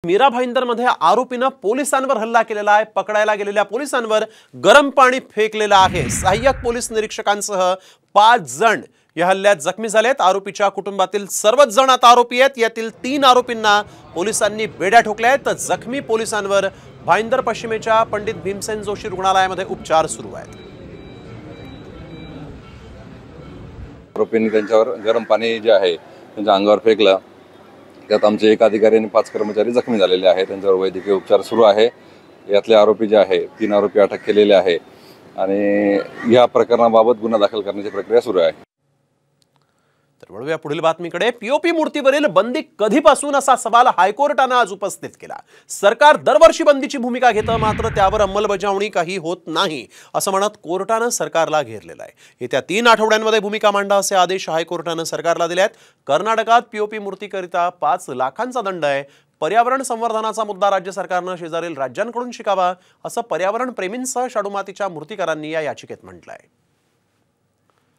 मीरा भाईंदरमध्ये आरोपीनं पोलिसांवर हल्ला केलेला आहे। पकडायला गेलेल्या पोलिसांवर गरम पाणी फेकलेलं आहे। सहाय्यक पोलीस निरीक्षकांसह 5 जण या हल्ल्यात जखमी झालेत। आरोपीच्या कुटुंबातील सर्वच जण आता आरोपी आहेत। यातील 3 आरोपींना पोलिसांनी बेड्या ठोकल्या आहेत। जखमी पोलिसांवर भाईंदर पश्चिमेच्या पंडित भीमसेन जोशी रुग्णालयामध्ये उपचार सुरू आहेत। आरोपींनी त्यांच्यावर गरम पाणी जे आहे त्यांच्या अंगावर फेकलं। त्यात आमचे 1 अधिकारी आणि 5 कर्मचारी जखमी झालेले आहेत। त्यांच्यावर वैद्यकीय उपचार सुरू आहे। यातले आरोपी जे आहे 3 आरोपी अटक केलेले आहे आणि या प्रकरणाबाबत गुन्हा दाखल करण्याची प्रक्रिया सुरू आहे। तर वळूया पुढील बातमीकडे। पीओपी मूर्तीवरील बंदी कधीपासून असा सवाल हायकोर्टाने आज उपस्थित केला। सरकार दरवर्षी बंदीची भूमिका घेतं, मात्र त्यावर अंमलबजावणी काही होत नाही असं म्हणत कोर्टाने सरकारला घेरलेलं आहे। येत्या 3 आठवड्यांमध्ये भूमिका मांडा असे आदेश हायकोर्टाने सरकारला दिले आहेत। कर्नाटकात पीओपी मूर्तीकरिता 5 लाखांचा दंड आहे। पर्यावरण संवर्धनाचा मुद्दा राज्य सरकारने शेजारील राज्यांकडून शिकावा असं पर्यावरण प्रेमींसह शाडूमातीच्या मूर्तिकारांनी या याचिकेत म्हटलं आहे।